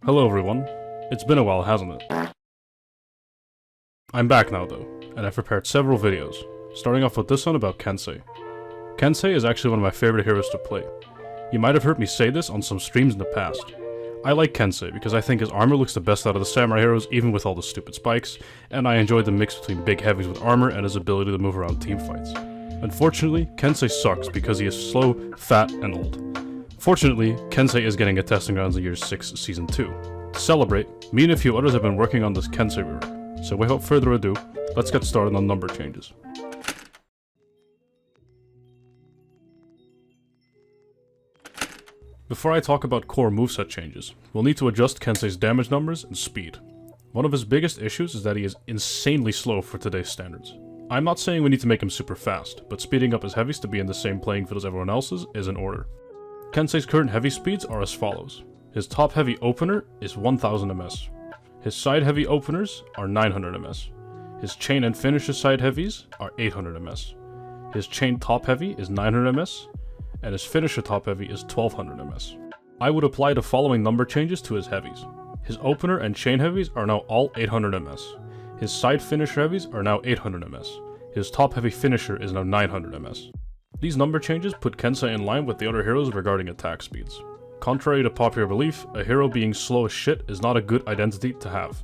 Hello everyone. It's been a while, hasn't it? I'm back now though, and I've prepared several videos, starting off with this one about Kensei. Kensei is actually one of my favorite heroes to play. You might have heard me say this on some streams in the past. I like Kensei because I think his armor looks the best out of the samurai heroes even with all the stupid spikes, and I enjoy the mix between big heavies with armor and his ability to move around teamfights. Unfortunately, Kensei sucks because he is slow, fat, and old. Fortunately, Kensei is getting a testing grounds in Year 6 Season 2. To celebrate, me and a few others have been working on this Kensei rework, so without further ado, let's get started on number changes. Before I talk about core moveset changes, we'll need to adjust Kensei's damage numbers and speed. One of his biggest issues is that he is insanely slow for today's standards. I'm not saying we need to make him super fast, but speeding up his heavies to be in the same playing field as everyone else's is in order. Kensei's current heavy speeds are as follows. His top heavy opener is 1000 ms. His side heavy openers are 900 ms. His chain and finisher side heavies are 800 ms. His chain top heavy is 900 ms, and his finisher top heavy is 1200 ms. I would apply the following number changes to his heavies. His opener and chain heavies are now all 800 ms. His side finisher heavies are now 800 ms. His top heavy finisher is now 900 ms. These number changes put Kensei in line with the other heroes regarding attack speeds. Contrary to popular belief, a hero being slow as shit is not a good identity to have.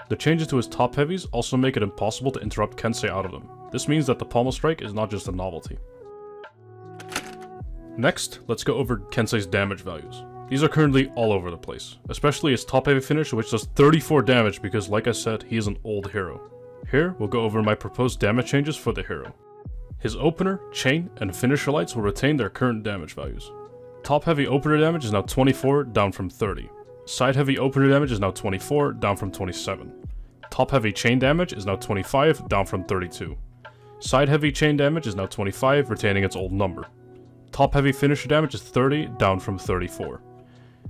The changes to his top heavies also make it impossible to interrupt Kensei out of them. This means that the Pommel Strike is not just a novelty. Next, let's go over Kensei's damage values. These are currently all over the place, especially his top heavy finish, which does 34 damage because, like I said, he is an old hero. Here, we'll go over my proposed damage changes for the hero. His opener, chain, and finisher lights will retain their current damage values. Top heavy opener damage is now 24, down from 30. Side heavy opener damage is now 24, down from 27. Top heavy chain damage is now 25, down from 32. Side heavy chain damage is now 25, retaining its old number. Top heavy finisher damage is 30, down from 34.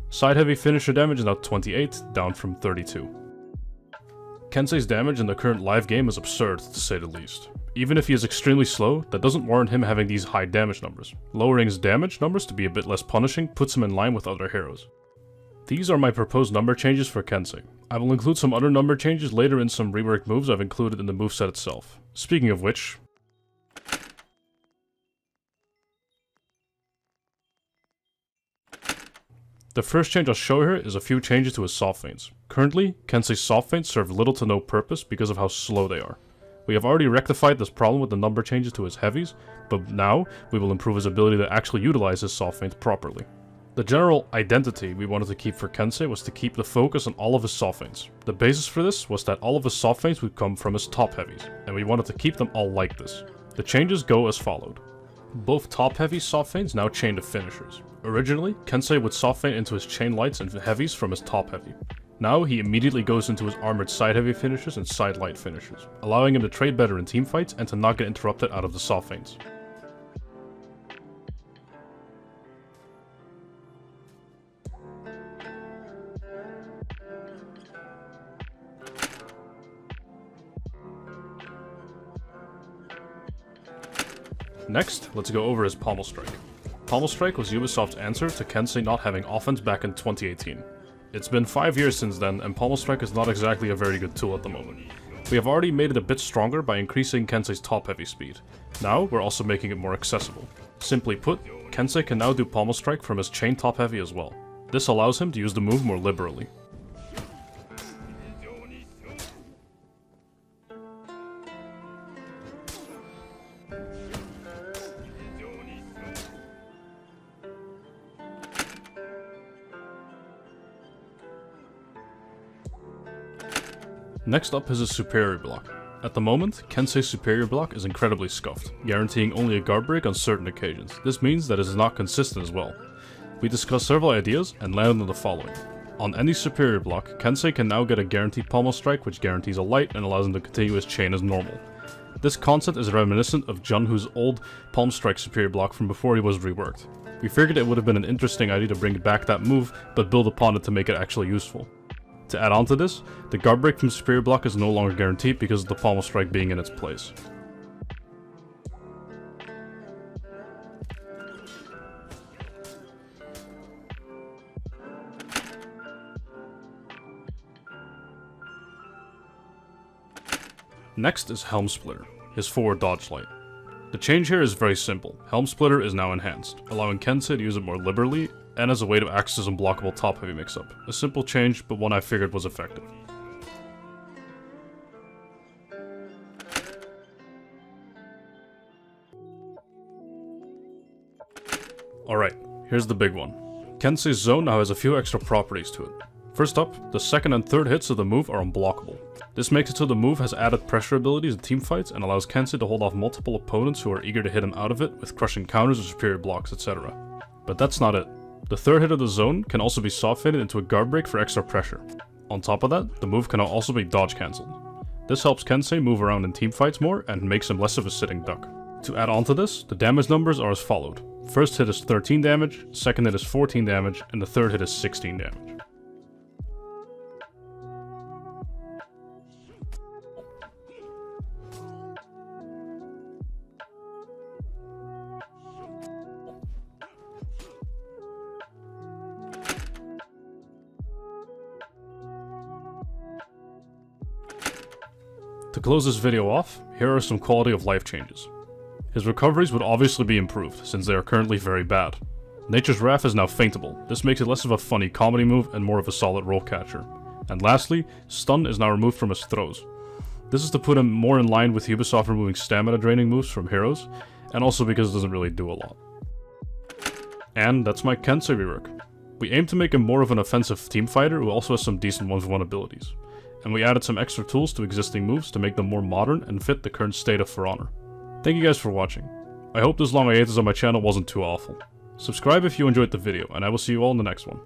Side heavy finisher damage is now 28, down from 32. Kensei's damage in the current live game is absurd, to say the least. Even if he is extremely slow, that doesn't warrant him having these high damage numbers. Lowering his damage numbers to be a bit less punishing puts him in line with other heroes. These are my proposed number changes for Kensei. I will include some other number changes later in some rework moves I've included in the moveset itself. Speaking of which, the first change I'll show here is a few changes to his Soft-Feints. Currently, Kensei's Soft-Feints serve little to no purpose because of how slow they are. We have already rectified this problem with the number changes to his heavies, but now we will improve his ability to actually utilize his Soft-Feints properly. The general identity we wanted to keep for Kensei was to keep the focus on all of his Soft-Feints. The basis for this was that all of his Soft-Feints would come from his top heavies, and we wanted to keep them all like this. The changes go as followed. Both top heavy Soft-Feints now chain to finishers. Originally, Kensei would Soft-Feint into his chain lights and heavies from his top heavy. Now he immediately goes into his armored side heavy finishers and side light finishers, allowing him to trade better in teamfights and to not get interrupted out of the Soft-Feints. Next, let's go over his Pommel Strike. Pommel Strike was Ubisoft's answer to Kensei not having offense back in 2018. It's been 5 years since then, and Pommel Strike is not exactly a very good tool at the moment. We have already made it a bit stronger by increasing Kensei's top heavy speed. Now, we're also making it more accessible. Simply put, Kensei can now do Pommel Strike from his chain top heavy as well. This allows him to use the move more liberally. Next up is his superior block. At the moment, Kensei's superior block is incredibly scuffed, guaranteeing only a guard break on certain occasions. This means that it is not consistent as well. We discussed several ideas and landed on the following. On any superior block, Kensei can now get a guaranteed Pommel Strike which guarantees a light and allows him to continue his chain as normal. This concept is reminiscent of Junhu's old Pommel Strike superior block from before he was reworked. We figured it would have been an interesting idea to bring back that move, but build upon it to make it actually useful. To add on to this, the guard break from superior block is no longer guaranteed because of the Pommel Strike being in its place. Next is Helm Splitter, his forward dodge light. The change here is very simple. Helm Splitter is now enhanced, allowing Kensei to use it more liberally and as a way to access unblockable top-heavy mix-up. A simple change, but one I figured was effective. Alright, here's the big one. Kensei's zone now has a few extra properties to it. First up, the second and third hits of the move are unblockable. This makes it so the move has added pressure abilities in teamfights and allows Kensei to hold off multiple opponents who are eager to hit him out of it with crushing counters or superior blocks, etc. But that's not it. The third hit of the zone can also be soft-feinted into a guard break for extra pressure. On top of that, the move can now also be dodge cancelled. This helps Kensei move around in teamfights more and makes him less of a sitting duck. To add on to this, the damage numbers are as followed. First hit is 13 damage, second hit is 14 damage, and the third hit is 16 damage. To close this video off, here are some quality of life changes. His recoveries would obviously be improved, since they are currently very bad. Nature's Wrath is now feintable. This makes it less of a funny comedy move and more of a solid roll catcher. And lastly, Stun is now removed from his throws. This is to put him more in line with Ubisoft removing stamina draining moves from heroes, and also because it doesn't really do a lot. And that's my Kensei rework. We aim to make him more of an offensive team fighter who also has some decent 1v1 abilities. And we added some extra tools to existing moves to make them more modern and fit the current state of For Honor. Thank you guys for watching. I hope this long hiatus on my channel wasn't too awful. Subscribe if you enjoyed the video, and I will see you all in the next one.